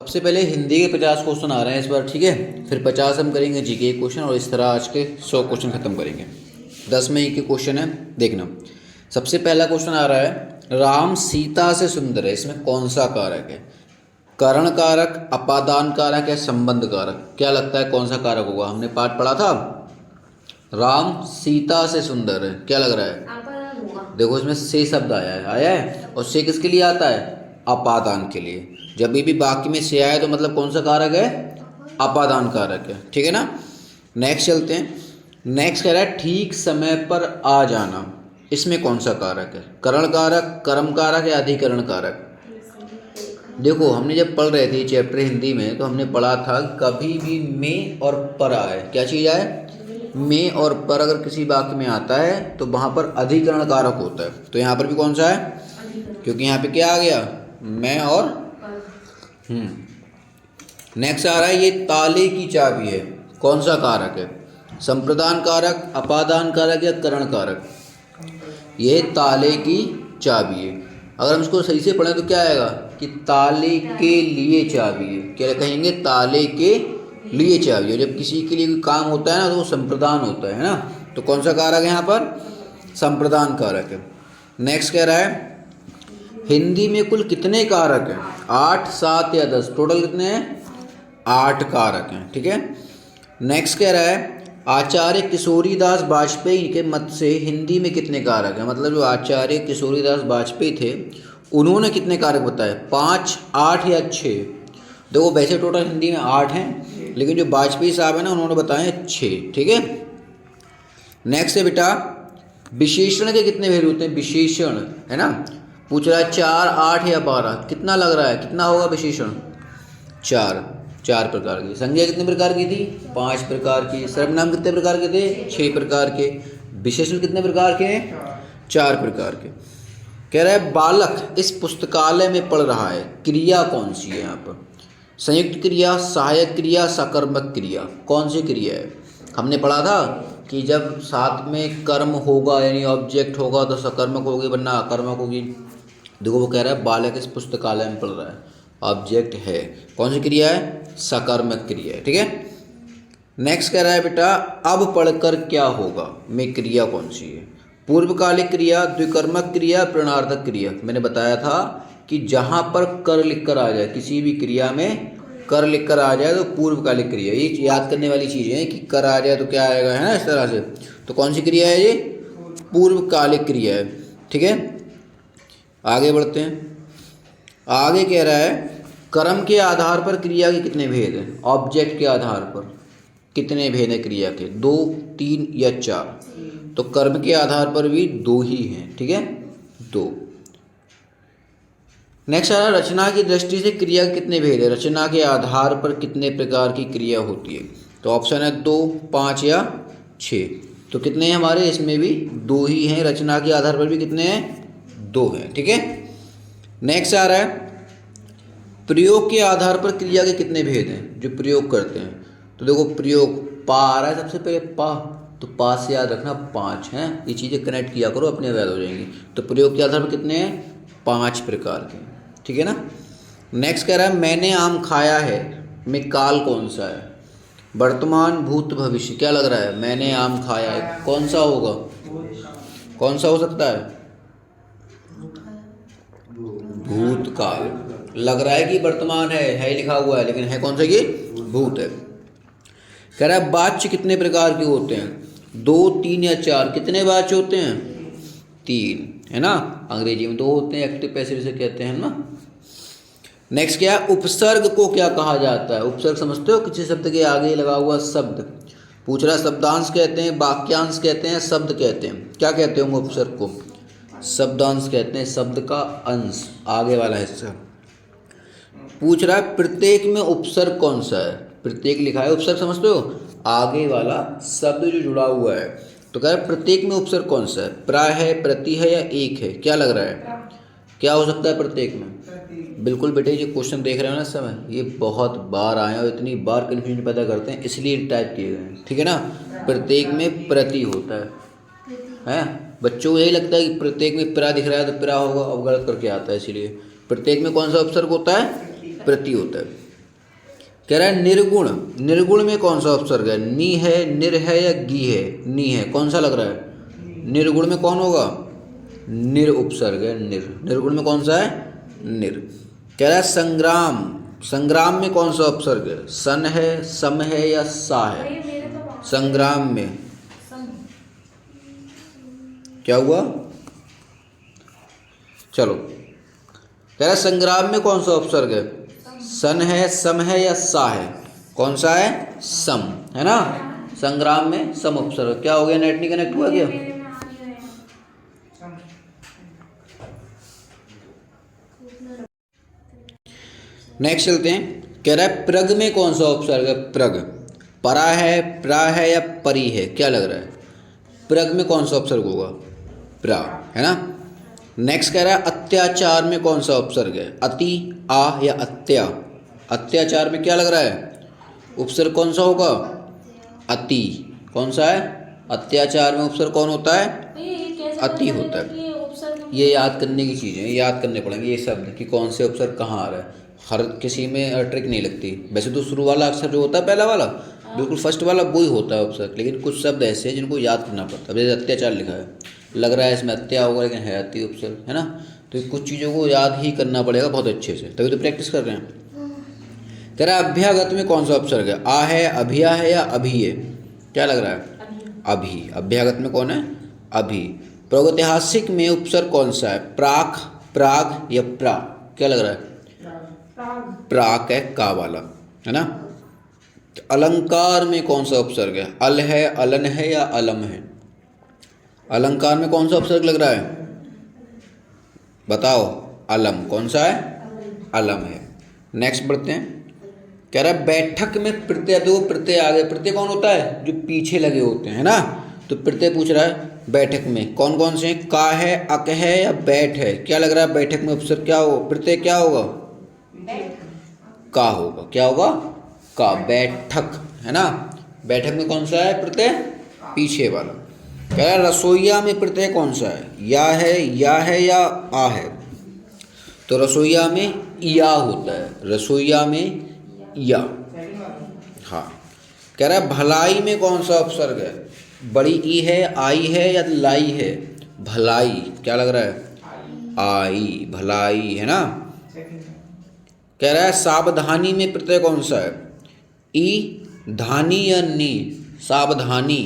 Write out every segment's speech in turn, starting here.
सबसे पहले हिंदी के 50 क्वेश्चन आ रहे हैं इस बार, ठीक है। फिर 50 हम करेंगे जीके के क्वेश्चन, और इस तरह आज के 100 क्वेश्चन खत्म करेंगे। 10 में के क्वेश्चन है, देखना। सबसे पहला क्वेश्चन आ रहा है, राम सीता से सुंदर है, इसमें कौन सा कारक है? करण कारक, अपादान कारक या संबंध कारक? क्या लगता है कौन सा कारक होगा? हमने पाठ पढ़ा था, राम सीता से सुंदर है, क्या लग रहा है? देखो इसमें से शब्द आया है, और से किसके लिए आता है? अपादान के लिए। जब भी वाक्य में से आए तो मतलब कौन सा कारक है? अपादान कारक है, ठीक है ना। नेक्स्ट चलते हैं। नेक्स्ट कह रहा है ठीक समय पर आ जाना, इसमें कौन सा कारक है? करण कारक, कर्म कारक या अधिकरण कारक? देखो हमने जब पढ़ रहे थे चैप्टर हिंदी में, तो हमने पढ़ा था कभी भी में और पर आए, क्या चीज़ आए? में और पर अगर किसी वाक्य में आता है तो वहाँ पर अधिकरण कारक होता है। तो यहाँ पर भी कौन सा है? क्योंकि यहाँ पे क्या आ गया? मैं और नेक्स्ट आ रहा है, ये ताले की चाबी है, कौन सा कारक है? संप्रदान कारक, अपादान कारक या करण कारक? ये ताले की चाबी है। अगर हम इसको सही से पढ़ें तो क्या आएगा कि ताले के लिए चाबी है। क्या कहेंगे? ताले के लिए चाबी है। जब किसी के लिए कोई काम होता है ना तो वो संप्रदान होता है ना। तो कौन सा कारक है यहाँ पर? संप्रदान कारक है। नेक्स्ट कह रहा है, हिंदी में कुल कितने कारक हैं? 8, 7 या 10? टोटल कितने हैं? 8 कारक हैं, ठीक है। नेक्स्ट कह रहा है, आचार्य किशोरीदास वाजपेयी के मत से हिंदी में कितने कारक हैं? मतलब जो आचार्य किशोरीदास वाजपेयी थे उन्होंने कितने कारक बताए? 5, 8 या 6? देखो वैसे टोटल हिंदी में 8 हैं, लेकिन जो वाजपेयी साहब है ना उन्होंने बताए 6, ठीक है। नेक्स्ट है बेटा, विशेषण के कितने भेद होते हैं? विशेषण है ना, पूछ रहा है 4, 8 या 12? कितना लग रहा है, कितना होगा विशेषण? 4 प्रकार की। संज्ञा कितने प्रकार की थी? 5 प्रकार की। सर्वनाम कितने प्रकार के थे? 6 प्रकार के। विशेषण कितने प्रकार के हैं? 4 प्रकार के। कह रहा है, बालक इस पुस्तकालय में पढ़ रहा है, क्रिया कौन सी है यहाँ पर? संयुक्त क्रिया, सहायक क्रिया, सकर्मक क्रिया? कौन सी क्रिया है? हमने पढ़ा था कि जब साथ में कर्म होगा यानी ऑब्जेक्ट होगा तो सकर्मक होगी, वरना अकर्मक होगी। देखो वो कह रहा है बालक इस पुस्तकालय में पढ़ रहा है, ऑब्जेक्ट है, कौन सी क्रिया है? सकर्मक क्रिया है, ठीक है। नेक्स्ट कह रहा है बेटा, अब पढ़कर क्या होगा में क्रिया कौन सी है? पूर्वकालिक क्रिया, द्विकर्मक क्रिया, प्रणर्थक क्रिया? मैंने बताया था कि जहाँ पर कर लिख कर आ जाए, किसी भी क्रिया में कर लिख कर आ जाए तो पूर्वकालिक क्रिया। ये याद करने वाली चीज़ है कि कर आ जाए तो क्या आएगा, है ना, इस तरह से। तो कौन सी क्रिया है? ये पूर्वकालिक क्रिया है, ठीक है। आगे बढ़ते हैं। आगे कह रहा है, कर्म के आधार पर क्रिया के कितने भेद हैं? ऑब्जेक्ट के आधार पर कितने भेद हैं क्रिया के? 2, 3 या 4? तो कर्म के आधार पर भी 2 ही हैं, ठीक है, 2। नेक्स्ट आ रहा है, रचना की दृष्टि से क्रिया के कितने भेद है? रचना के आधार पर कितने प्रकार की क्रिया होती है? तो ऑप्शन है 2, 5 या 6। तो कितने हैं हमारे? इसमें भी 2 ही हैं। रचना के आधार पर भी कितने हैं? 2 हैं, ठीक है। नेक्स्ट आ रहा है, प्रयोग के आधार पर क्रिया के कितने भेद हैं जो प्रयोग करते हैं? तो देखो प्रयोग, पा आ रहा है सबसे पहले, पा, तो पा से याद रखना 5 हैं। ये चीज़ें कनेक्ट किया करो, अपने याद हो जाएंगी। तो प्रयोग के आधार पर कितने हैं? 5 प्रकार के, ठीक है ना। नेक्स्ट कह रहा है, मैंने आम खाया है में काल कौन सा है? वर्तमान, भूत, भविष्य? क्या लग रहा है? मैंने आम खाया है, कौन सा होगा? कौन सा हो सकता है? भूतकाल। लग रहा है कि वर्तमान है लिखा हुआ है, लेकिन है कौन सा? ये भूत है। कह रहा है, वाच्य कितने प्रकार के होते हैं? 2, 3 या 4? कितने वाच्य होते हैं? 3, है ना। अंग्रेजी में 2 होते हैं, एक्टिव पैसिव से कहते हैं ना। नेक्स्ट क्या है, उपसर्ग को क्या कहा जाता है? उपसर्ग समझते हो? किसी शब्द के आगे लगा हुआ शब्द। पूछ रहा है, शब्दांश कहते हैं, वाक्यांश कहते हैं, शब्द कहते हैं? क्या कहते होंगे उपसर्ग को? शब्दांश कहते हैं, शब्द का अंश, आगे वाला हिस्सा। पूछ रहा है, प्रत्येक में उपसर्ग कौन सा है? प्रत्येक लिखा है, उपसर्ग समझते हो? आगे वाला शब्द जो जुड़ा हुआ है। तो कह रहा है प्रत्येक में उपसर्ग कौन सा है? प्राय है, प्रति है या एक है? क्या लग रहा है, क्या हो सकता है प्रत्येक में? बिल्कुल बेटे, ये क्वेश्चन देख रहे हो ना इस समय, ये बहुत बार आए और इतनी बार कन्फ्यूजन पैदा करते हैं, इसलिए टाइप किए गए हैं, ठीक है ना। प्रत्येक में प्रति होता है? बच्चों को यही लगता है कि प्रत्येक में प्रा दिख रहा है तो प्रा होगा, अब गलत करके आता है। इसीलिए प्रत्येक में कौन सा उपसर्ग होता है? प्रति होता है। कह रहा है निर्गुण। निर्गुण में कौन सा उपसर्ग है? नी है, निर है या गी है? नी है। कौन सा लग रहा है? निर्गुण में कौन होगा? निर उपसर्ग है, निर। निर्गुण में कौन सा है? निर। कह रहा है संग्राम। संग्राम में कौन सा उपसर्ग है? सन है, सम है या सा है? संग्राम में क्या हुआ? चलो, कह रहा है संग्राम में कौन सा उपसर्ग है? सन है, सम है या सा है? कौन सा है? सम है ना। संग्राम में सम उपसर्ग। क्या हो गया? नेट नहीं कनेक्ट हुआ क्या? नेक्स्ट चलते हैं। कह रहा है प्रग में कौन सा उपसर्ग है? प्रग। परा है, प्रा है या परी है? क्या लग रहा है? प्रग में कौन सा उपसर्ग होगा? प्रा है ना। नेक्स्ट कह रहा है अत्याचार में कौन सा उपसर्ग है? अति, आ या अत्या? अत्याचार में क्या लग रहा है? उपसर्ग कौन सा होगा? अति। कौन सा है? अत्याचार में उपसर्ग कौन होता है? अति होता है। ये याद करने की चीज़ें, याद करने पड़ेंगे ये शब्द कि कौन से उपसर्ग कहाँ आ रहा है। हर किसी में ट्रिक नहीं लगती। वैसे तो शुरू वाला अक्षर जो होता है, पहला वाला, बिल्कुल फर्स्ट वाला वो ही होता है उपसर्ग, लेकिन कुछ शब्द ऐसे हैं जिनको याद करना पड़ता है। जैसे अत्याचार लिखा है, लग रहा है इसमें अत्या होगा लेकिन है अति उपसर्ग, है ना। तो कुछ चीज़ों को याद ही करना पड़ेगा बहुत अच्छे से, तभी तो प्रैक्टिस कर रहे हैं। कह रहा है अभ्यागत में कौन सा उपसर्ग है? आ है, अभिया है या अभी है? क्या लग रहा है? अभी। अभ्यागत में कौन है? अभी। प्रागैतिहासिक में उपसर्ग कौन सा है? प्राक, प्राग या प्रा? क्या लग रहा है? प्राक है, का वाला, है ना। तो अलंकार में कौन सा उपसर्ग है? अल है, अलन है या अलम है? अलंकार में कौन सा उपसर्ग लग रहा है? बताओ। अलम। कौन सा है? अलम है। नेक्स्ट बढ़ते हैं। कह रहा है बैठक में प्रत्यय। दो प्रत्यय आ गए। प्रत्यय कौन होता है? जो पीछे लगे होते हैं, है ना। तो प्रत्यय पूछ रहा है बैठक में कौन कौन से हैं? का है, अक है या बैठ है? क्या लग रहा है? बैठक में उपसर्ग क्या हो? प्रत्यय क्या होगा? का होगा। क्या होगा? का। बैठक, है ना। बैठक में कौन सा है प्रत्यय? पीछे वाला। कह रहा है रसोईया में प्रत्यय कौन सा है? या है या आ है? तो रसोईया में या होता है। रसोईया में या। हाँ। कह रहा है भलाई में कौन सा उपसर्ग है? बड़ी ई है, आई है या लाई है? भलाई। क्या लग रहा है? आई। भलाई, है ना। कह रहा है सावधानी में प्रत्यय कौन सा है? ई, धानी या नी? सावधानी।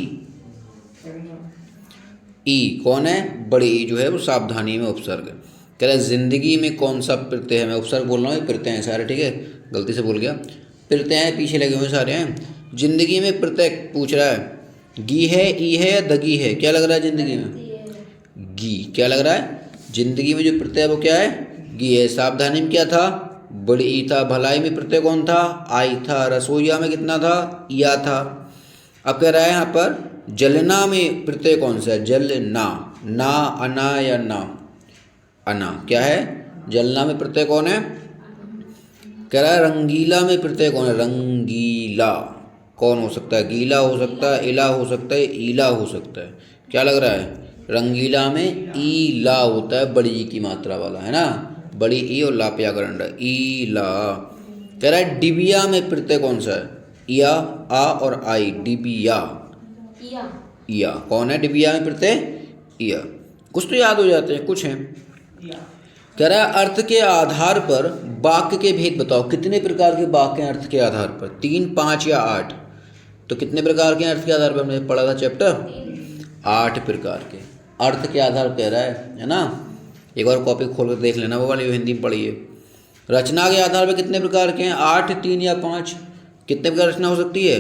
ई कौन है? बड़ी ई जो है वो सावधानी में उपसर्ग है। कह रहा है जिंदगी में कौन सा प्रत्यय है? मैं उपसर्ग बोल रहा हूँ, प्रत्यय हैं सारे, ठीक है, गलती से बोल गया। प्रत्यय हैं, पीछे लगे हुए सारे हैं। जिंदगी में प्रत्यय पूछ रहा है। गी है, ई है या दगी है? क्या लग रहा है जिंदगी में? गी। क्या लग रहा है? जिंदगी में जो प्रत्यय वो क्या है? गी है। सावधानी में क्या था? बड़ी ई था। भलाई में प्रत्यय कौन था? आई था। रसोईया में कितना था? या था। अब कह रहा है यहाँ पर जलना में प्रत्यय कौन सा है? जलना। ना, अना या ना? अना। क्या है? जलना में प्रत्यय कौन है? कह रहा है रंगीला में प्रत्यय कौन है? रंगीला। कौन हो सकता है? गीला हो सकता है, इला हो सकता है, ईला हो सकता है। क्या लग रहा है? रंगीला में ईला होता है, बड़ी ई की मात्रा वाला, है ना। बड़ी ई और ला पे आकर ईला। कह रहा है डिबिया में प्रत्यय कौन सा है? या, आ और आई। डिबिया। या। कौन है डिबिया में प्रत्यय? या। कुछ तो याद हो जाते हैं, कुछ हैं। कह रहा है अर्थ के आधार पर वाक्य के भेद बताओ। कितने प्रकार के वाक्य हैं अर्थ के आधार पर? 3, 5 या 8? तो कितने प्रकार के अर्थ के आधार पर? हमने पढ़ा था चैप्टर 8 प्रकार के अर्थ के आधार पर कह रहा है ना। एक बार कॉपी खोल कर देख लेना, वो वाली हिंदी में पढ़ी है। रचना के आधार पर कितने प्रकार के हैं? 8, 3 या 5? कितने प्रकार रचना हो सकती है?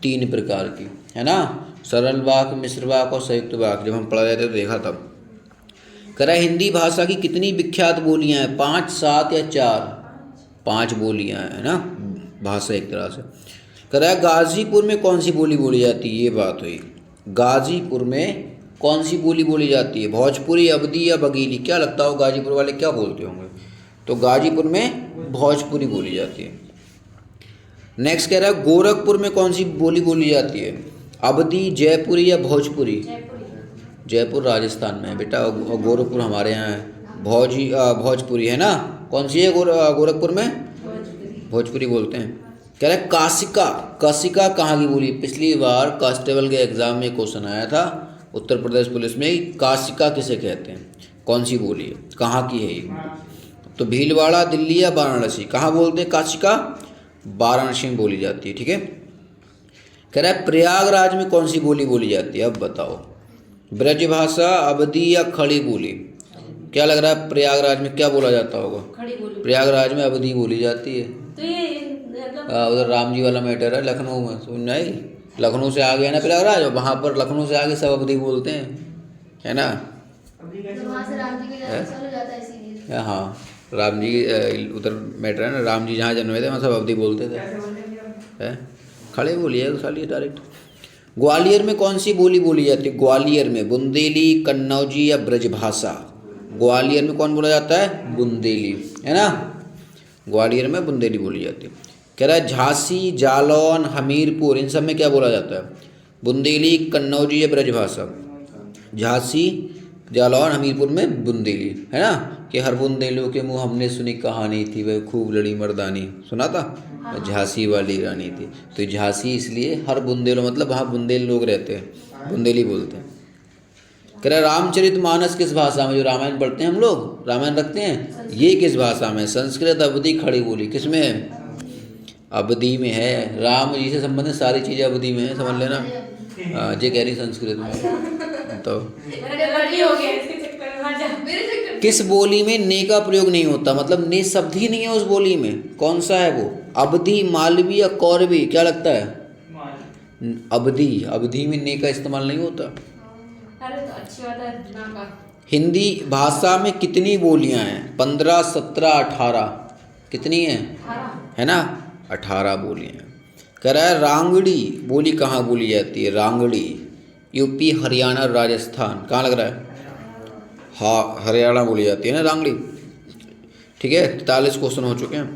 3 प्रकार की, है ना। सरल वाक्य, मिश्र वाक्य और संयुक्त वाक्य। जब हम पढ़ रहे थे तो देखा तब। कह रहा है हिंदी भाषा की कितनी विख्यात बोलियां हैं? 5, 7 या 4? 5 बोलियां हैं, है ना, भाषा एक तरह से। कह रहा है गाजीपुर में कौन सी बोली बोली जाती है? ये बात हुई। गाजीपुर में कौन सी बोली बोली जाती है? भोजपुरी, अवधी या बघेली? क्या लगता हो गाजीपुर वाले क्या बोलते होंगे? तो गाजीपुर में भोजपुरी बोली जाती है। नेक्स्ट कह रहा है गोरखपुर में कौन सी बोली बोली जाती है? अवधी, जयपुरी या भोजपुरी? जयपुर राजस्थान में है बेटा, और गोरखपुर हमारे यहाँ है। भोजपुरी, है ना। कौन सी है गोरखपुर में? भोजपुरी बोलते हैं। कह रहा है काशिका, काशिका कहाँ की बोली। पिछली बार कांस्टेबल के एग्जाम में क्वेश्चन आया था उत्तर प्रदेश पुलिस में, काशिका किसे कहते हैं, कौन सी बोली है, कहाँ की है ये। तो भीलवाड़ा, दिल्ली या वाराणसी, कहाँ बोलते हैं काशिका, वाराणसी में बोली जाती है। ठीक है। कह रहा है प्रयागराज में कौन सी बोली बोली जाती है, अब बताओ। ब्रजभाषा, अवधी या खड़ी बोली। क्या लग रहा है प्रयागराज में क्या बोला जाता होगा। खड़ी बोली। प्रयागराज में अवधी बोली जाती है। तो ये मतलब उधर राम जी वाला मैटर है लखनऊ में, सुन नहीं, लखनऊ से आगे है ना प्रयागराज, और वहाँ पर लखनऊ से आगे सब अवधी बोलते हैं, है ना। तो वहाँ से राम जी के जन्म स्थल हो जाता है इसीलिए। हाँ, राम जी उधर मैटर है ना, राम जी जहाँ जन्मे थे वहाँ सब अवधी बोलते थे। है खड़े बोलिए खाली डायरेक्ट। ग्वालियर में कौन सी बोली बोली जाती है, ग्वालियर में बुंदेली, कन्नौजी या ब्रजभाषा। ग्वालियर में कौन बोला जाता है, बुंदेली, है ना, ग्वालियर में बुंदेली बोली जाती है। कह रहा है झांसी, जालौन, हमीरपुर, इन सब में क्या बोला जाता है, बुंदेली, कन्नौजी या ब्रजभाषा। झांसी, जालौन, हमीरपुर में बुंदेली, है ना। कि हर बुंदेलों के मुँह हमने सुनी कहानी थी, वह खूब लड़ी मर्दानी, सुना था, झांसी वाली रानी थी। तो झांसी इसलिए हर बुंदेलो मतलब वहाँ बुंदेल लोग रहते हैं, बुंदेली बोलते हैं। कह रहा रामचरितमानस किस भाषा में, जो रामायण पढ़ते हैं हम लोग, रामायण रखते हैं, ये किस भाषा में, संस्कृत, अवधी, खड़ी बोली, किस में है, अवधी में है। राम जी से संबंधित सारी चीज़ें अवधी में है, समझ लेना। जे कह रही संस्कृत में। तो किस बोली में ने का प्रयोग नहीं होता, मतलब ने शब्द ही नहीं है उस बोली में, कौन सा है वो, अवधी, मालवी या कौरवी, क्या लगता है, अवधी, अवधी में ने का इस्तेमाल नहीं होता। अरे तो अच्छी बात है ना का। हिंदी भाषा में कितनी बोलियां हैं, 15, 17, 18, कितनी हैं, है ना, 18 बोलियां हैं। कह रहा है रांगड़ी बोली कहाँ बोली जाती है, रांगड़ी, यूपी, हरियाणा, राजस्थान, कहाँ लग रहा है, हाँ हरियाणा बोली जाती है ना रांगड़ी। ठीक है, 43 क्वेश्चन हो चुके हैं।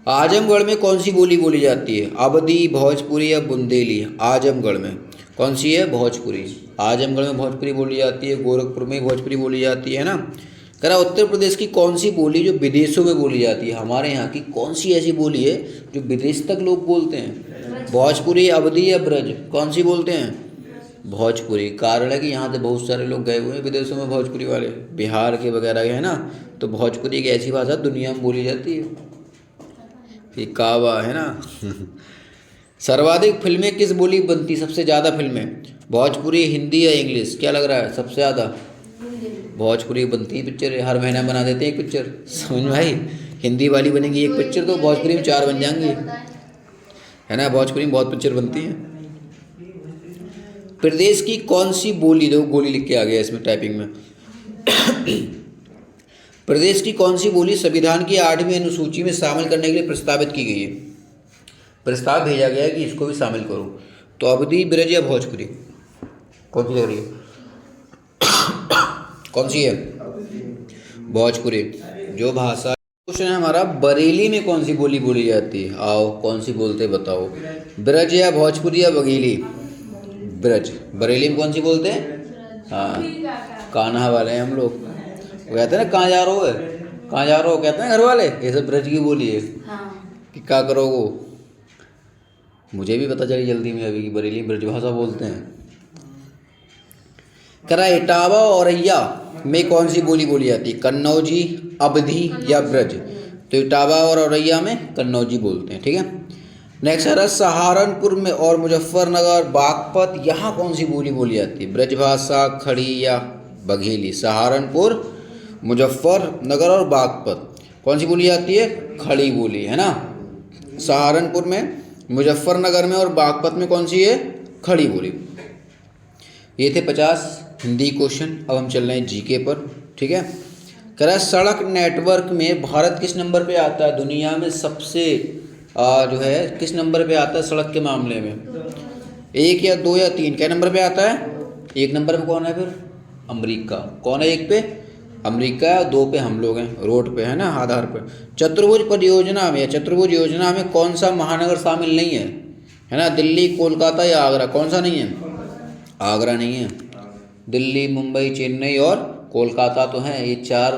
आजमगढ़ में कौन सी बोली बोली जाती है, अवधी, भोजपुरी या बुंदेली। आजमगढ़ में कौन सी है, भोजपुरी। आजमगढ़ में भोजपुरी बोली जाती है, गोरखपुर में भोजपुरी बोली जाती है ना। कह रहा उत्तर प्रदेश की कौन सी बोली जो विदेशों में बोली जाती है, हमारे यहाँ की कौन सी ऐसी बोली है जो विदेश तक लोग बोलते हैं, भोजपुरी, अवधी या ब्रज, कौन सी बोलते हैं, भोजपुरी। कारण है कि यहाँ से बहुत सारे लोग गए हुए हैं विदेशों में, भोजपुरी वाले, बिहार के वगैरह के, है ना। तो भोजपुरी एक ऐसी भाषा दुनिया में बोली जाती है, फिर कावा, है ना। सर्वाधिक फिल्में किस बोली बनती, सबसे ज़्यादा फिल्में, भोजपुरी, हिंदी या इंग्लिश, क्या लग रहा है सबसे ज़्यादा, भोजपुरी बनती है पिक्चर, हर महीना बना देते हैं एक पिक्चर, समझ में भाई। हिंदी वाली बनेगी एक पिक्चर तो भोजपुरी में 4 बन जाएंगी, है ना, भोजपुरी में बहुत पिक्चर बनती हैं। प्रदेश की कौन सी बोली, दो गोली लिख के आ गया इसमें टाइपिंग में। प्रदेश की कौन सी बोली संविधान की 8वीं अनुसूची में शामिल करने के लिए प्रस्तावित की गई है, प्रस्ताव भेजा गया है कि इसको भी शामिल करो। तो अवधी, ब्रज या भोजपुरी, कौन सी लग रही है, कौन सी है, भोजपुरी। जो भाषा, क्वेश्चन है हमारा, बरेली में कौन सी बोली बोली जाती है, आओ कौन सी बोलते बताओ, ब्रज या भोजपुरी या बघेली, ब्रज। बरेली में कौन सी बोलते हैं, हाँ कान्हा वाले हैं हम लोग, वो कहते हैं ना कहाँ जा रहे हो, कहाँ जा रहे हो, कहते हैं घर वाले, ये सब ब्रज की बोली है कि क्या करोगे। मुझे भी पता चली जल्दी में अभी कि बरेली में ब्रजभाषा बोलते हैं। कह रहा है इटावा और औरैया में कौन सी बोली बोली जाती है, कन्नौजी, अवधी या ब्रज। तो इटावा और औरैया में कन्नौजी बोलते हैं। ठीक है, नेक्स्ट है सहारनपुर में और मुजफ्फरनगर, बागपत, यहाँ कौन सी बोली बोली जाती है, ब्रजभाषा, खड़ी या बघेली। सहारनपुर, मुजफ्फरनगर और बागपत कौन सी बोली जाती है, खड़ी बोली, है ना। सहारनपुर में, मुजफ्फरनगर में और बागपत में कौन सी है, खड़ी बोली। ये थे 50 हिंदी क्वेश्चन। अब हम चल रहे हैं जीके पर। ठीक है, कह रहा है सड़क नेटवर्क में भारत किस नंबर पे आता है, दुनिया में सबसे जो है किस नंबर पे आता है सड़क के मामले में, 1 या 2 या 3, क्या नंबर पे आता है, 1 नंबर पे कौन है फिर, अमेरिका। कौन है 1 पे, अमेरिका, 2 पे हम लोग हैं रोड पे, है ना, आधार पर। चतुर्भुज परियोजना में, चतुर्भुज योजना में कौन सा महानगर शामिल नहीं है ना, दिल्ली, कोलकाता या आगरा, कौन सा नहीं है, आगरा नहीं है। दिल्ली, मुंबई, चेन्नई और कोलकाता तो हैं, ये 4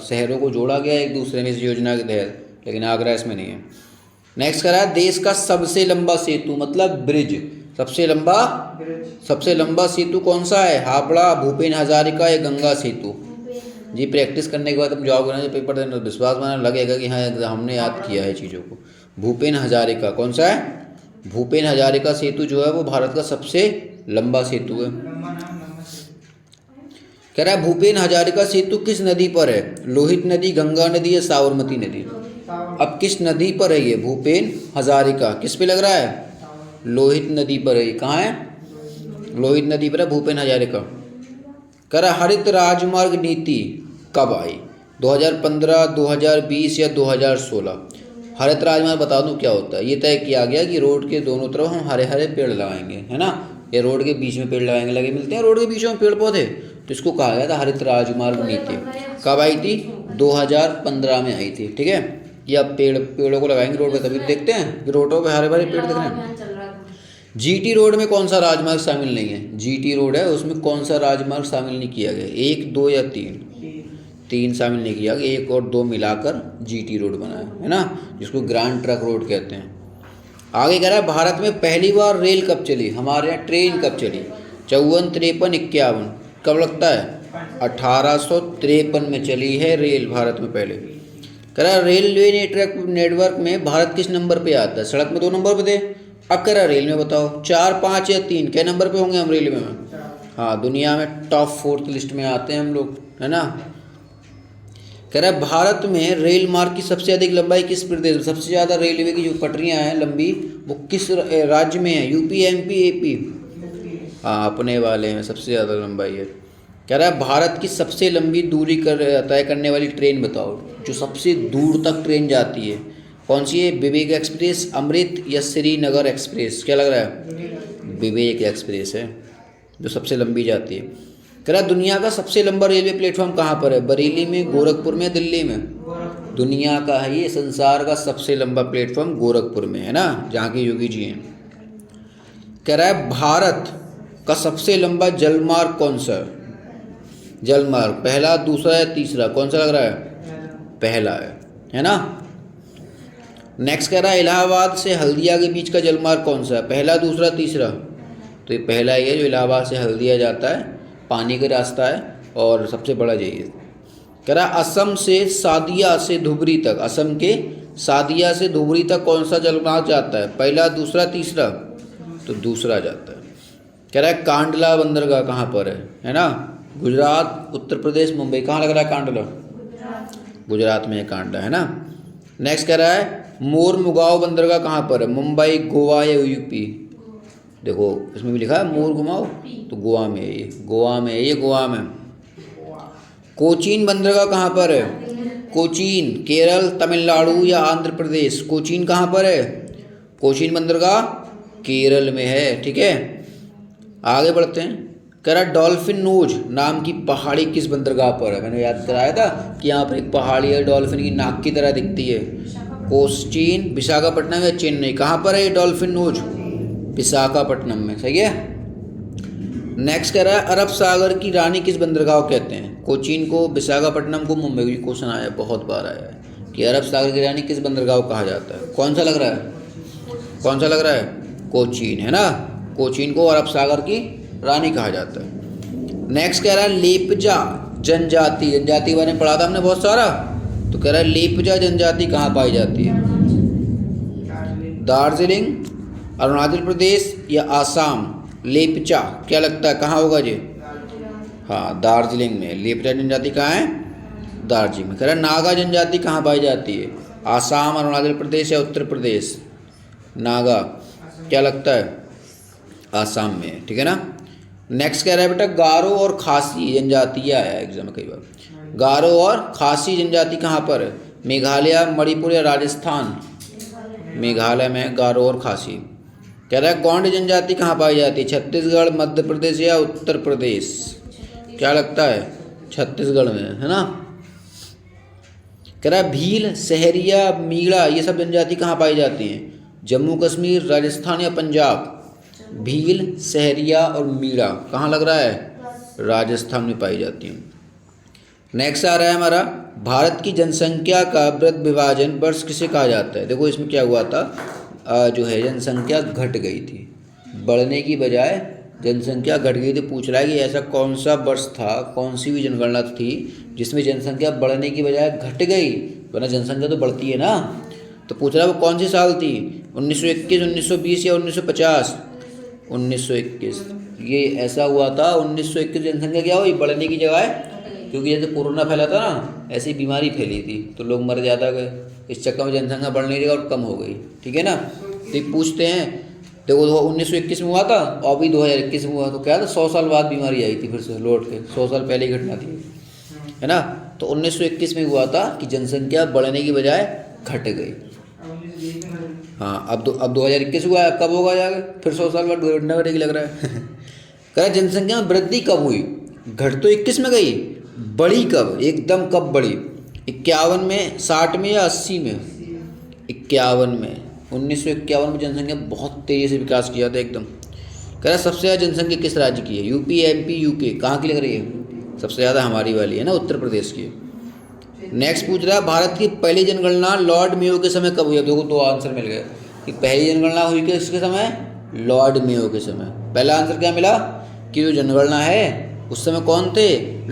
शहरों को जोड़ा गया एक दूसरे में इस योजना के तहत, लेकिन आगरा इसमें नहीं है। नेक्स्ट कह रहा है देश का सबसे लंबा सेतु मतलब ब्रिज, सबसे लंबा सेतु कौन सा है? हावड़ा, भूपेन हजारिका या गंगा सेतु? जी प्रैक्टिस करने के बाद हम जाओगे ना जो पेपर देने तो विश्वास माना लगेगा कि हाँ हमने याद किया है चीज़ों को। भूपेन हजारिका कौन सा है? भूपेन हजारिका सेतु जो है वो भारत का सबसे लंबा सेतु है। कह रहा है भूपेन हजारिका सेतु किस नदी पर है? लोहित नदी, गंगा नदी या साबरमती नदी? अब किस नदी पर है ये भूपेन हजारिका? किस पे लग रहा है? लोहित नदी पर है। कहाँ है? लोहित नदी पर है भूपेन हजारिका। कह रहा हरित राजमार्ग नीति कब आई? 2015, 2020 या 2016? हरित राजमार्ग बता दूं क्या होता है? ये तय किया गया कि रोड के दोनों तरफ हम हरे हरे पेड़ लगाएंगे, है ना, या रोड के बीच में पेड़ लगाएंगे। लगे मिलते हैं रोड के बीच में पेड़ पौधे, तो इसको कहा गया था हरित राजमार्ग नीति। कब आई थी? 2015 में आई थी। ठीक है, कि अब पेड़ों को लगाएंगे रोड पे, तभी देखते हैं कि रोडों पे हरे भरे पेड़ दिख रहे हैं। जीटी रोड में कौन सा राजमार्ग शामिल नहीं है? जीटी रोड है उसमें कौन सा राजमार्ग शामिल नहीं किया गया? 1, 2 या 3? 3 शामिल नहीं किया गया, 1 और 2 मिलाकर जीटी रोड बना है ना, जिसको ग्रैंड ट्रक रोड कहते हैं। आगे कह रहा है भारत में पहली बार रेल कब चली? हमारे यहाँ ट्रेन कब चली? 54, 53, 51? कब लगता है? 1853 में चली है रेल भारत में पहले। कह रहा रेलवे नेटवर्क में भारत किस नंबर पे आता है? सड़क में 2 नंबर पे थे, अब कह रहा रेल में बताओ 4, 5 या 3? क्या नंबर पे होंगे हम रेलवे में? हाँ, दुनिया में टॉप 4th लिस्ट में आते हैं हम लोग, है ना। कह रहा है भारत में रेल मार्ग की सबसे अधिक लंबाई किस प्रदेश में? सबसे ज़्यादा रेलवे की जो पटरियाँ हैं लंबी वो किस राज्य में है? UP, MP, AP? हाँ, अपने वाले में सबसे ज़्यादा लंबाई है। कह रहा है भारत की सबसे लंबी दूरी तय करने वाली ट्रेन बताओ, जो सबसे दूर तक ट्रेन जाती है कौन सी है? विवेक एक्सप्रेस, अमृत या श्रीनगर एक्सप्रेस? क्या लग रहा है? विवेक एक्सप्रेस है जो सबसे लंबी जाती है। कह रहा दुनिया का सबसे लंबा रेलवे प्लेटफॉर्म कहाँ पर है? बरेली में, गोरखपुर में, दिल्ली में? दुनिया का है ये, संसार का सबसे लंबा प्लेटफॉर्म गोरखपुर में है ना, जहाँ के योगी जी हैं। कह रहा है भारत का सबसे लंबा जलमार्ग कौन सा है? जलमार्ग पहला, दूसरा या तीसरा? कौन सा लग रहा है? पहला है ना। नेक्स्ट कह रहा है इलाहाबाद से हल्दिया के बीच का जलमार्ग कौन सा है? पहला, दूसरा, तीसरा? तो ये पहला ही है, जो इलाहाबाद से हल्दिया जाता है, पानी का रास्ता है और सबसे बड़ा यही है। कह रहा असम से सादिया से धुबरी तक, असम के सादिया से धुबरी तक कौन सा जलमार्ग जाता है? पहला, दूसरा, तीसरा? तो दूसरा जाता है। कह रहा है कांडला बंदरगाह कहाँ पर है ना? गुजरात, उत्तर प्रदेश, मुंबई? कहाँ लग रहा है कांडला? गुजरात में है कांडला, है ना। नेक्स्ट कह रहा है मोरमुगांव बंदरगाह कहाँ पर है? मुंबई, गोवा या यूपी? देखो इसमें भी लिखा है मोरमुगांव, तो गोवा में है ये, गोवा में है ये, गोवा में। कोचीन बंदरगाह कहाँ पर है? कोचीन केरल, तमिलनाडु या आंध्र प्रदेश? कोचीन कहाँ पर है? कोचीन बंदरगाह केरल में है। ठीक है, आगे बढ़ते हैं। कह रहा डॉल्फिन नोज नाम की पहाड़ी किस बंदरगाह पर है? मैंने याद कराया था कि यहाँ पर एक पहाड़ी है, डॉल्फिन की नाक की तरह दिखती है। कोचीन, विशाखापट्टनम या चेन्नई? कहाँ पर है ये डॉल्फिन नोज? विशाखापट्टनम में, सही है। नेक्स्ट कह रहा है अरब सागर की रानी किस बंदरगाह को कहते हैं? कोचीन को, विशाखापट्टनम को, मुंबई को? क्वेश्चन आया, बहुत बार आया है कि अरब सागर की रानी किस बंदरगाह को कहा जाता है? कौन सा लग रहा है? कौन सा लग रहा है? कोचीन, है ना। कोचीन को अरब सागर की रानी कहा जाता है। नेक्स्ट कह रहा है लेपचा जनजाति, जनजाति बारे में पढ़ा था हमने बहुत सारा, तो कह रहा है लेपचा जनजाति कहाँ पाई जाती है? दार्जिलिंग, अरुणाचल प्रदेश या आसाम? लेपचा क्या लगता है कहाँ होगा जी? हाँ, दार्जिलिंग में। लेपचा जनजाति कहाँ है? दार्जिलिंग में। कह रहा है नागा जनजाति कहाँ पाई जाती है? आसाम, अरुणाचल प्रदेश या उत्तर प्रदेश? नागा क्या लगता है? आसाम में, ठीक है ना। नेक्स्ट कह रहा है बेटा गारो और खासी जनजाति, यह आया एग्जाम में कई बार। गारो और खासी जनजाति कहाँ पर है? मेघालय, मणिपुर या राजस्थान? मेघालय में गारो और खासी। कह रहा है गोंड जनजाति कहाँ पाई जाती है? छत्तीसगढ़, मध्य प्रदेश या उत्तर प्रदेश? क्या लगता है? छत्तीसगढ़ में, है ना। कह रहा है भील, सहरिया, मीणा ये सब जनजाति कहाँ पाई जाती हैं? जम्मू कश्मीर, राजस्थान या पंजाब? भील, सहरिया और मीणा कहाँ लग रहा है? राजस्थान में पाई जाती हैं। नेक्स्ट आ रहा है हमारा भारत की जनसंख्या का वृहद विभाजन वर्ष किसे कहा जाता है? देखो इसमें क्या हुआ था, जो है जनसंख्या घट गई थी, बढ़ने की बजाय जनसंख्या घट गई थी। पूछ रहा है कि ऐसा कौन सा वर्ष था, कौन सी भी जनगणना थी जिसमें जनसंख्या बढ़ने की बजाय घट गई, वरना जनसंख्या तो बढ़ती है ना। तो पूछ रहा है वो कौन सी साल थी, 1921, 1920 या 1950? 1921। ये ऐसा हुआ था 1921 जनसंख्या क्या हुई, बढ़ने की जगह, क्योंकि जैसे कोरोना फैला था ना, ऐसी बीमारी फैली थी तो लोग मर जाता गए, इस चक्कर में जनसंख्या बढ़ने की जगह और कम हो गई। ठीक है ना। तो ये पूछते हैं, देखो 1921 में हुआ था और अभी 2021 में हुआ, तो क्या था 100 साल बाद बीमारी आई थी फिर से लौट के, 100 साल पहले की घटना थी, है ना। तो 1921 में हुआ था कि जनसंख्या बढ़ने की बजाय घट गई। हाँ, अब 2021 हुआ है, कब होगा जाके फिर 100 साल बाद घटना घटेगी लग रहा है। कह रहा जनसंख्या में वृद्धि कब हुई, घट तो 21 में गई, बढ़ी कब, एकदम कब बढ़ी, 51 में, 60 में या 80 में? 51 में। 1951 में जनसंख्या बहुत तेज़ी से विकास किया था एकदम। कह रहा सबसे ज़्यादा जनसंख्या किस राज्य की है, यूपी, एमपी, यूके, कहाँ की लग रही है? सबसे ज़्यादा हमारी वाली है ना, उत्तर प्रदेश की। नेक्स्ट पूछ रहा है भारत की पहली जनगणना लॉर्ड मेयो के समय कब हुई? अब देखो 2 आंसर मिल गए कि पहली जनगणना हुई किसके समय, लॉर्ड मेयो के समय। पहला आंसर क्या मिला कि जो जनगणना है उस समय कौन थे,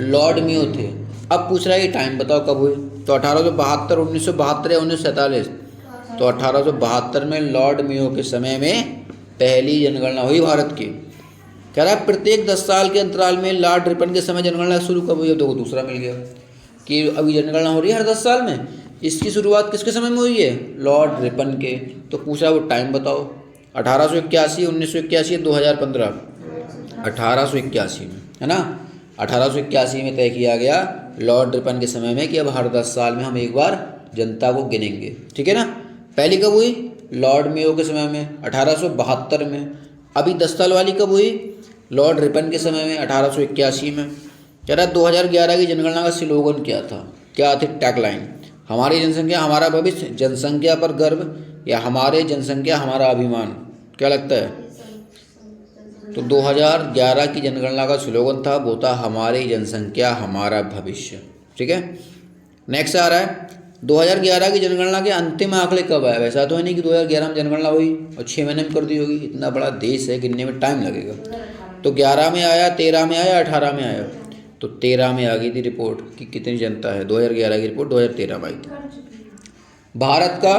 लॉर्ड मेयो थे। अब पूछ रहा है कि टाइम बताओ कब हुई, तो 1872, 1972 या 1947? तो 1872 में लॉर्ड मेयो के समय में पहली जनगणना हुई भारत की। कह रहा है प्रत्येक 10 साल के अंतराल में लॉर्ड रिपन के समय जनगणना शुरू कब हुई? अब देखो दूसरा मिल गया कि अभी जनगणना हो रही है हर 10 साल में, इसकी शुरुआत किसके समय में हुई है, लॉर्ड रिपन के। तो पूछा वो टाइम बताओ, 1881, 1981 या 2015? 1881 में, है ना। 1881 में तय किया गया लॉर्ड रिपन के समय में कि अब हर 10 साल में हम एक बार जनता को गिनेंगे। ठीक है ना। पहली कब हुई, लॉर्ड मेयो के समय में 1872 में। अभी 10 साल वाली कब हुई, लॉर्ड रिपन के समय में 1881 में। कह रहा 2011 की जनगणना का स्लोगन क्या था, क्या थी टैगलाइन, हमारी जनसंख्या हमारा भविष्य, जनसंख्या पर गर्व, या हमारे जनसंख्या हमारा अभिमान? क्या लगता है? तो 2011 की जनगणना का स्लोगन था, वो था हमारी जनसंख्या हमारा भविष्य। ठीक है। नेक्स्ट आ रहा है 2011 की जनगणना के अंतिम आंकड़े कब आए? वैसा तो है नहीं कि 2011 में जनगणना हुई और 6 महीने में कर दी होगी, इतना बड़ा देश है, गिनने में टाइम लगेगा। तो 11 में आया, 13 में आया, 18 में आया? तो 13 में आ गई थी रिपोर्ट कि कितनी जनता है। 2011 की रिपोर्ट 2013 में आई थी। भारत का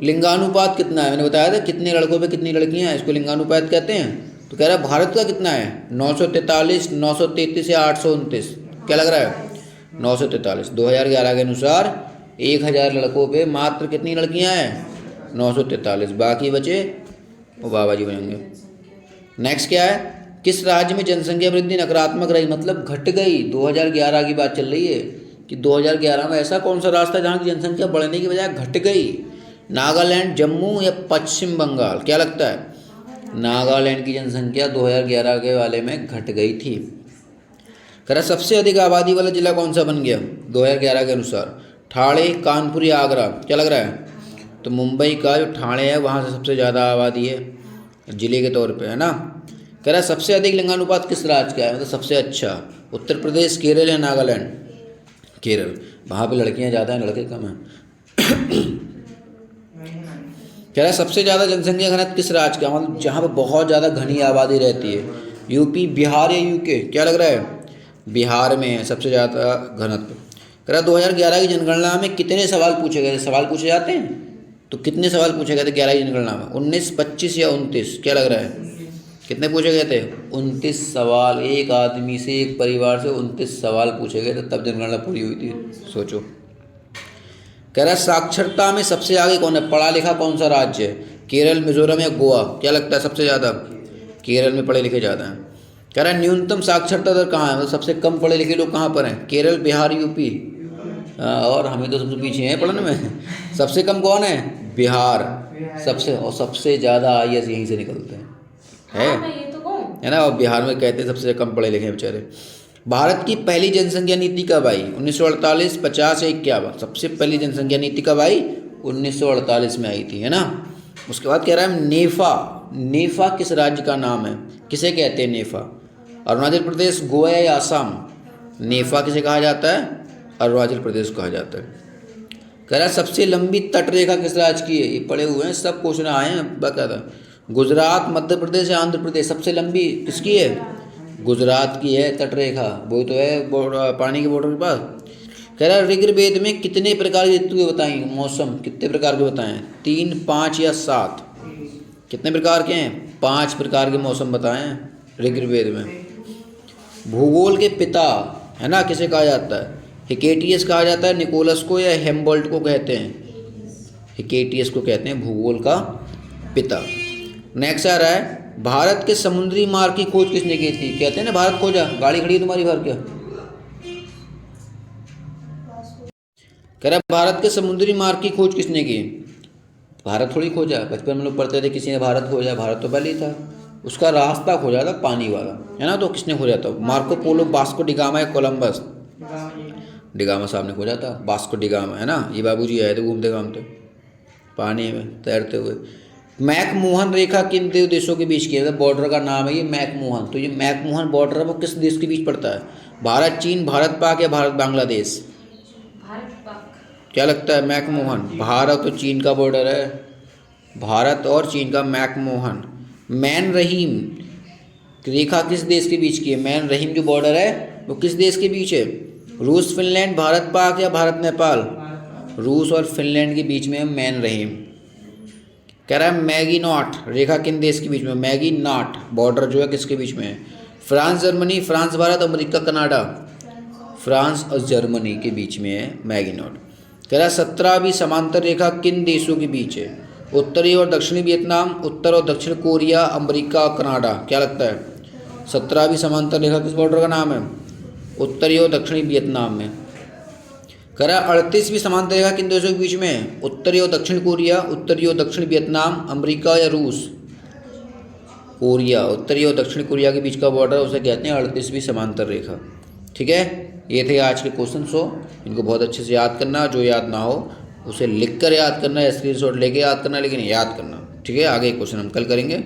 लिंगानुपात कितना है, मैंने बताया था कितने लड़कों पे कितनी लड़कियां हैं, इसको लिंगानुपात कहते हैं। तो कह रहा है भारत का कितना है, 943, 933 या 829? क्या लग रहा है? 943। 2011 के अनुसार 1000 लड़कों पे मात्र कितनी लड़कियां हैं, 943, बाकी बचे वो बाबा जी बनेंगे। नेक्स्ट क्या है, किस राज्य में जनसंख्या वृद्धि नकारात्मक रही, मतलब घट गई? 2011 की बात चल रही है कि 2011 में ऐसा कौन सा रास्ता जहाँ की जनसंख्या बढ़ने की बजाय घट गई? नागालैंड, जम्मू या पश्चिम बंगाल? क्या लगता है? नागालैंड की जनसंख्या 2011 के वाले में घट गई थी। कह रहा सबसे अधिक आबादी वाला जिला कौन सा बन गया 2011 के अनुसार? ठाणे, कानपुर या आगरा? क्या लग रहा है? तो मुंबई का जो ठाणे है वहाँ से सबसे ज़्यादा आबादी है जिले के तौर पे, है ना। कह रहा सबसे अधिक लिंगानुपात किस राज्य का है, मतलब सबसे अच्छा? उत्तर प्रदेश, केरल या नागालैंड? केरल, वहाँ पे लड़कियाँ ज़्यादा हैं, लड़के कम हैं। कह रहा सबसे ज़्यादा जनसंख्या घनत्व किस राज्य का, मतलब जहाँ पर बहुत ज़्यादा घनी आबादी रहती है? यूपी, बिहार या यूके? क्या लग रहा है? बिहार में है सबसे ज़्यादा घनत्व। कह रहा 2011 की जनगणना में कितने सवाल पूछे गए थे? सवाल पूछे जाते हैं तो कितने सवाल पूछे गए थे 11 की जनगणना में? 19, 25 या 29? क्या लग रहा है? कितने पूछे गए थे? 29 सवाल। एक आदमी से, एक परिवार से 29 सवाल पूछे गए थे, तब जनगणना पूरी हुई थी। सोचो। कह रहा है साक्षरता में सबसे आगे कौन है, पढ़ा लिखा कौन सा राज्य है? केरल, मिजोरम या गोवा? क्या लगता है सबसे ज़्यादा? केरल में पढ़े लिखे ज़्यादा हैं। कह रहा है न्यूनतम साक्षरता दर कहाँ है, मतलब सबसे कम पढ़े लिखे लोग कहाँ पर हैं? केरल, बिहार, यूपी? और हमें तो सबसे पीछे हैं पढ़ने में। सबसे कम कौन है? बिहार। सबसे ज़्यादा IAS यहीं से निकलते हैं, है ना। और बिहार में कहते हैं सबसे कम पढ़े लिखे बेचारे। भारत की पहली जनसंख्या नीति कब आई? 1948, 50 या 51? सबसे पहली जनसंख्या नीति कब आई? 1948 में आई थी, है ना। उसके बाद कह रहा है नेफा। नेफा किस राज्य का नाम है, किसे कहते हैं नेफा? अरुणाचल प्रदेश, गोवा या आसाम? नेफा किसे कहा जाता है? अरुणाचल प्रदेश को कहा जाता है। कह रहा सबसे लंबी तट रेखा किस राज्य की है? ये पड़े हुए हैं, सब क्वेश्चन आए हैं बकायदा। गुजरात, मध्य प्रदेश या आंध्र प्रदेश? सबसे लंबी किसकी है? गुजरात की है तट रेखा, वही तो है पानी के बॉर्डर के पास। कह रहा ऋग्वेद में कितने प्रकार की ऋतुएं बताई? मौसम कितने प्रकार के बताएं? 3, 5 या 7? कितने प्रकार के हैं? 5 प्रकार के मौसम बताए हैं ऋग्वेद में। भूगोल के पिता है ना किसे कहा जाता है? हिकेटियस कहा जाता है, निकोलस को या हेम्बोल्ट को कहते हैं? हिकेटियस को कहते हैं भूगोल का पिता। नेक्स्ट आ रहा है भारत के समुद्री मार्ग की खोज किसने की थी? कहते हैं ना भारत खोजा। गाड़ी खड़ी है तुम्हारी बाहर क्या? कह रहा भारत के समुद्री मार्ग की खोज किसने की? भारत थोड़ी खोजा, बचपन में लोग पढ़ते थे किसी ने भारत खोजा, भारत तो पहले ही था। उसका रास्ता खोजा था पानी वाला, है ना, तो किसने खोजा था? मार्को पोलो, बास्को डिगामा या कोलंबस? डिगामा साहब ने खोजा था, बास्को डिगामा, है ना। ये बाबूजी आए थे घूमते घामते पानी में तैरते हुए। मैकमोहन रेखा किन दो देशों के बीच की है? बॉर्डर का नाम है ये मैकमोहन। तो ये मैकमोहन बॉर्डर है वो किस देश के बीच पड़ता है? भारत चीन, भारत पाक या भारत बांग्लादेश? भारत पाक। क्या लगता है? मैकमोहन। भारत और चीन का बॉर्डर है, भारत और चीन का मैकमोहन। मैन रहीम रेखा किस देश के बीच की है? मैन रहीम जो बॉर्डर है वो किस देश के बीच है? रूस, फिनलैंड, भारत पाक या भारत नेपाल? रूस और फिनलैंड के बीच में है मैन रहीम। कह रहा है मैगी नॉट रेखा किन देश के बीच में? मैगी नॉट बॉर्डर जो है किसके बीच में है? France, Germany, France, Bharat, America, Canada? France और जर्मनी के बीच में है मैगी नॉट। कह रहा 17वीं समांतर रेखा किन देशों के बीच है? उत्तरी और दक्षिणी वियतनाम, उत्तर और दक्षिण कोरिया, अमेरिका और कनाडा? क्या लगता है? 17वीं समांतर रेखा किस बॉर्डर का नाम है? उत्तरी और दक्षिणी वियतनाम में। कह रहा 38वीं समांतर रेखा किन देशों के बीच में है? उत्तरी और दक्षिण कोरिया, उत्तरी और दक्षिण वियतनाम, अमेरिका या रूस? कोरिया, उत्तरी और दक्षिण कोरिया के बीच का बॉर्डर उसे कहते हैं 38वीं समांतर रेखा। ठीक है, ये थे आज के क्वेश्चन। इनको बहुत अच्छे से याद करना, जो याद ना हो उसे लिख कर याद करना या स्क्रीनशॉट लेके याद करना, लेकिन याद करना। ठीक है, आगे क्वेश्चन हम कल करेंगे।